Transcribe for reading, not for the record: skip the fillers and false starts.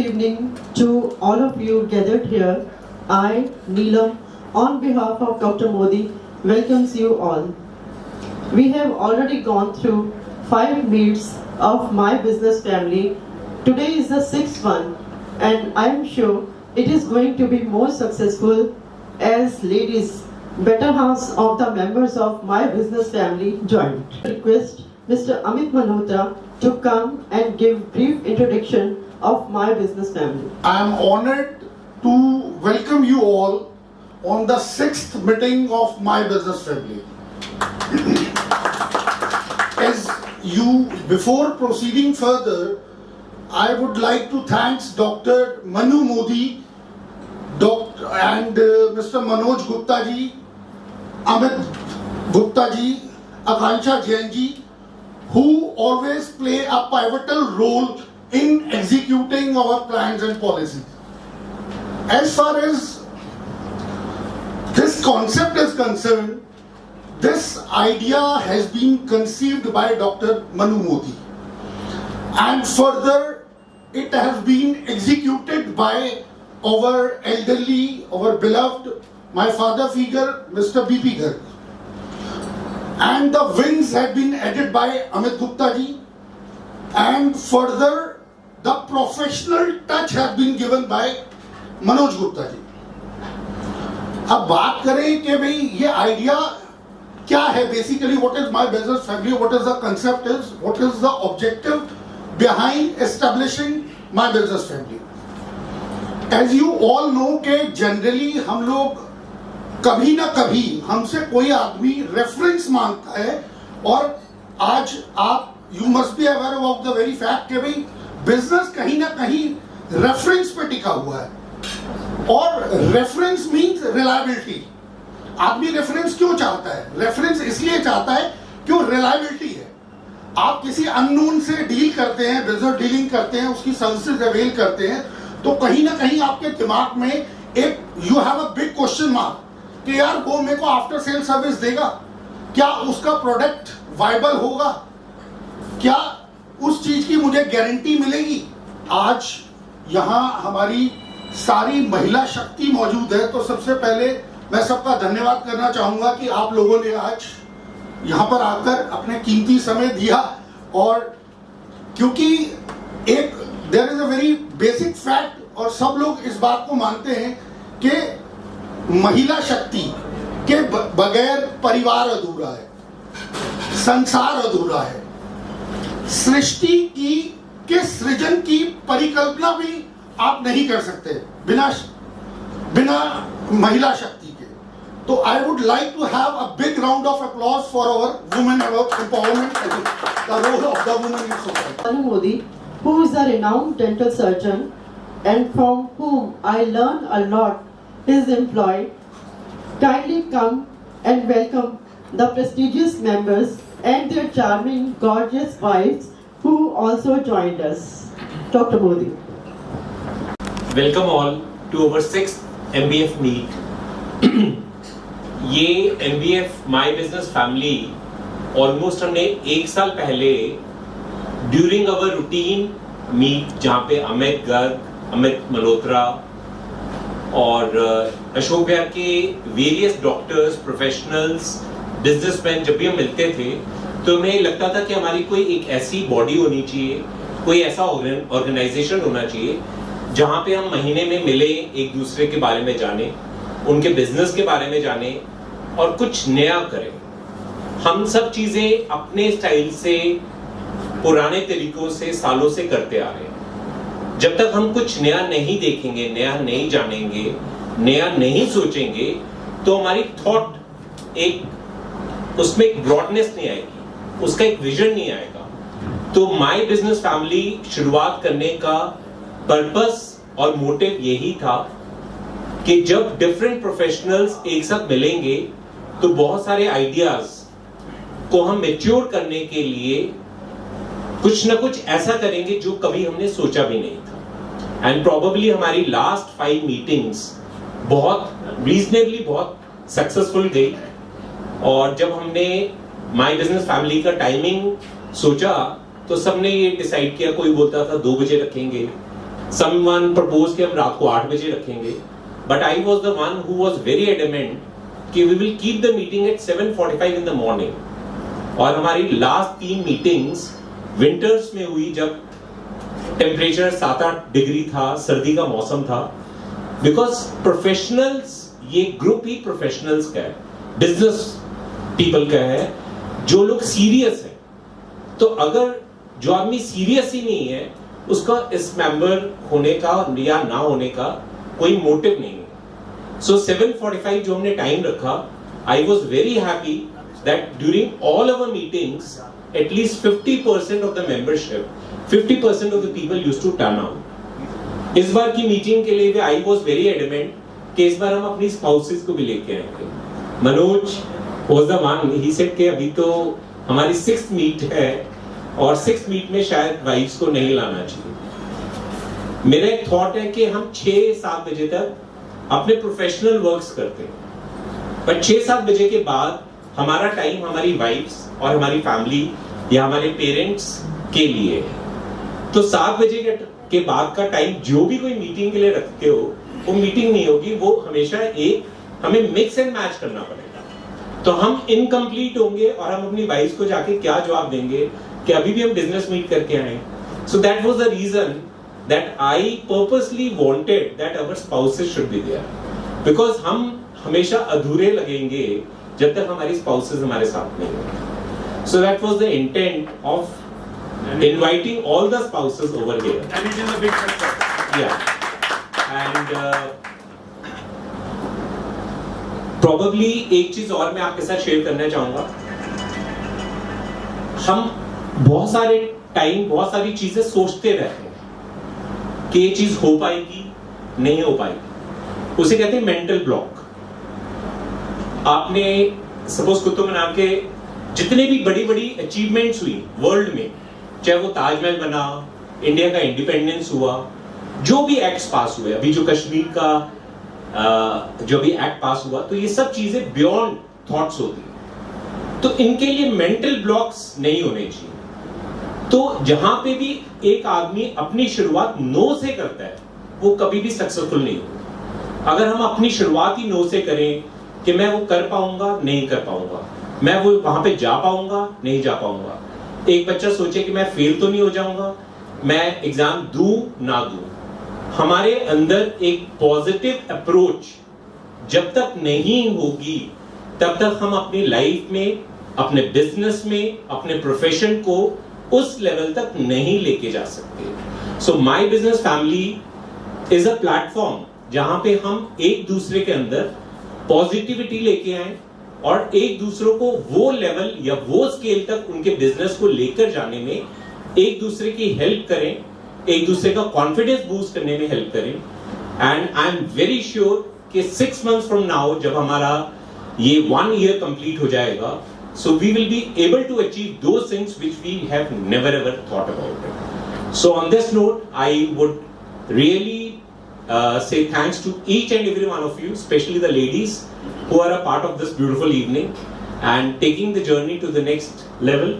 evening to all of you gathered here. I, Neelam, on behalf of Dr. Modi, welcomes you all. We have already gone through 5 meets of my business family. Today is the 6th one, and I am sure it is going to be more successful as ladies, better halves of the members of my business family joined. I request Mr. Amit Malhotra to come and give brief introduction of my business family. I am honored to welcome you all on the 6th meeting of my business family. Before proceeding further, I would like to thank Dr. Manu Modi and Mr. Manoj Gupta ji, Amit Gupta ji, Akansha Jain ji, who always play a pivotal role in executing our plans and policies. As far as this concept is concerned, this idea has been conceived by Dr. Manu Modi, and further it has been executed by our elderly, our beloved, my father figure, Mr. B.P. Garg. And the wings have been added by Amit Gupta ji, and further the professional touch has been given by Manoj Gupta ji. अब बात करें कि भाई ये idea क्या है, basically what is my business family, what is the concept is, what is the objective behind establishing my business family. As you all know के generally हम लोग कभी ना कभी हमसे कोई आदमी रेफरेंस मांगता है, और आज आप you must be aware about the very fact कि भाई बिजनेस कहीं ना कहीं रेफरेंस पे टिका हुआ है, और रेफरेंस मींस रिलायबिलिटी. आदमी रेफरेंस क्यों चाहता है? रेफरेंस इसलिए चाहता है क्यों रिलायबिलिटी है. आप किसी अननोन से डील करते हैं, बिजनेस डीलिंग करते हैं, उसकी सर्विसेज अवेल करते हैं, तो कहीं ना कहीं आपके दिमाग में एक you have a big question mark कि यार वो मेरे को आफ्टर सेल सर्विस देगा, क्या उसका प्रोडक्ट वायबल होगा, क्या उस चीज की मुझे गारंटी मिलेगी. आज यहाँ हमारी सारी महिला शक्ति मौजूद है, तो सबसे पहले मैं सबका धन्यवाद करना चाहूंगा कि आप लोगों ने आज यहाँ पर आकर अपने कीमती समय दिया. और क्योंकि एक there is a very basic fact, और सब लोग इस बात को मानते हैं कि महिला शक्ति के बगैर परिवार अधूरा है, संसार अधूरा है. सृष्टि की के सृजन की परिकल्पना भी आप नहीं कर सकते बिना महिला शक्ति के. तो I would like to have a big round of applause for our women empowerment, the role of the woman in society. Manu Modi, who is a renowned dental surgeon and from whom I learned a lot, is employed. Kindly come and welcome the prestigious members and their charming, gorgeous wives who also joined us. Dr. Modi. Welcome all to our 6th MBF meet. ये MBF My Business Family almost हमने 1 साल पहले during अवर routine meet, जहाँ पे अमित गर्ग, अमित मल्होत्रा और अशोक बिहार के various doctors, professionals, businessman जब भी हम मिलते थे, तो हमें लगता था कि हमारी कोई एक ऐसी बॉडी होनी चाहिए, कोई ऐसा ऑर्गेनाइजेशन होना चाहिए जहाँ पे हम महीने में मिले, एक दूसरे के बारे में जाने, उनके बिजनेस के बारे में जाने और कुछ नया करें. हम सब चीजें अपने स्टाइल से, पुराने तरीकों से, सालों से करते आ रहे हैं. जब तक हम कुछ नया नहीं देखेंगे, नया नहीं जानेंगे, नया नहीं सोचेंगे, तो हमारी थॉट उसमें एक ब्रॉडनेस नहीं आएगी, उसका एक विजन नहीं आएगा. तो माय बिजनेस फैमिली शुरुआत करने का पर्पस और मोटिव यही था कि जब डिफरेंट प्रोफेशनल्स एक साथ मिलेंगे तो बहुत सारे आइडियाज को हम मैच्योर करने के लिए कुछ ना कुछ ऐसा करेंगे जो कभी हमने सोचा भी नहीं था. एंड प्रोबेबली हमारी लास्ट 5 मीटिंग्स बहुत रीजनेबली बहुत सक्सेसफुल गई. और जब हमने माय बिजनेस फैमिली का टाइमिंग सोचा तो सबने ये डिसाइड किया, कोई बोलता था 2 बजे रखेंगे, Someone proposed कि हम रात को 8 बजे रखेंगे, but I was the one who was very adamant कि we will keep the meeting at 7:45 in the morning. और हमारी लास्ट 3 मीटिंग्स विंटर्स में हुई जब टेम्परेचर 7-8 डिग्री था, सर्दी का मौसम था, बिकॉज प्रोफेशनल्स, ये ग्रुप ही प्रोफेशनल्स का है, बिजनेस पीपल का है, जो लोग सीरियस हैं. तो अगर जो आदमी सीरियस ही नहीं है, उसका इस मेंबर होने का या ना होने का कोई मोटिव नहीं है. सो 7:45 जो हमने टाइम रखा, I was very happy that during all our meetings at least 50% of the membership, 50% of the people used to turn out. इस बार की मीटिंग के लिए भी I was very adamant कि इस बार हम अपनी spouses को भी लेके आएंगे. Manoj was the one, he said कि अभी तो हमारी 6th meet है और 6th meet में शायद वाइफ्स को नहीं लाना चाहिए. मेरा एक थॉट है कि हम 6-7 बजे तक अपने प्रोफेशनल वर्क्स करते हैं, पर 6-7 बजे के बाद हमारा टाइम हमारी वाइफ्स और हमारी फैमिली या हमारे पेरेंट्स के लिए है. तो 7 बजे के बाद का टाइम जो भी कोई मीटिंग के लिए रखते हो, वो मीटिंग नहीं होगी, वो हमेशा एक हमें मिक्स एंड मैच करना पड़ेगा. तो हम इनकम्प्लीट होंगे और हम अपनी वाइफ्स को जाके क्या जवाब देंगे कि अभी भी हम बिजनेस मीट करके आए. So that was the reason that I purposely wanted that our spouses should be there, because हम हमेशा अधूरे लगेंगे जब तक हमारी स्पाउसेस हमारे साथ नहीं होंगे. So that was the intent of inviting all the spouses over here. And it is a big success. Yeah. And probably एक चीज और मैं आपके साथ शेयर करना चाहूंगा. हम बहुत सारे टाइम बहुत सारी चीजें सोचते रहते हैं कि ये चीज हो पाएगी, नहीं हो पाएगी. उसे कहते हैं मेंटल ब्लॉक. आपने सपोज कुतुब मीनार के जितने भी बड़ी बड़ी अचीवमेंट्स हुई वर्ल्ड में, चाहे वो ताजमहल बना, इंडिया का इंडिपेंडेंस हुआ, जो भी एक्ट्स पास हुए, अभी जो कश्मीर का जो भी एक्ट पास हुआ, तो ये सब चीजें बियॉन्ड थॉट्स होती है. तो इनके लिए मेंटल ब्लॉक्स नहीं होने चाहिए. तो जहां पे भी एक आदमी अपनी शुरुआत नो से करता है, वो कभी भी सक्सेसफुल नहीं होगा. अगर हम अपनी शुरुआत ही नो से करें कि मैं वो कर पाऊंगा, नहीं कर पाऊंगा, मैं वो वहां पे जा पाऊंगा, नहीं जा पाऊंगा. एक बच्चा सोचे कि मैं फेल तो नहीं हो जाऊंगा, मैं एग्जाम दूं ना दूं. हमारे अंदर एक पॉजिटिव अप्रोच जब तक नहीं होगी, तब तक हम अपनी लाइफ में, अपने बिजनेस में, अपने प्रोफेशन को उस लेवल तक नहीं लेके जा सकते. So my business family is a platform जहां पे हम एक दूसरे के अंदर पॉजिटिविटी लेके आए और एक दूसरे को वो लेवल या वो स्केल तक उनके बिजनेस को लेकर जाने में एक दूसरे की हेल्प करें, एक दूसरे का कॉन्फिडेंस बूस्ट करने में हेल्प करें. And I am very sure कि 6 months फ्रॉम नाउ जब हमारा ये 1 year कंप्लीट हो जाएगा, so we will be able to achieve those things which we have never ever thought about it. So on this note I would really say thanks to each and every one of you, especially the ladies who are a part of this beautiful evening and taking the journey to the next level.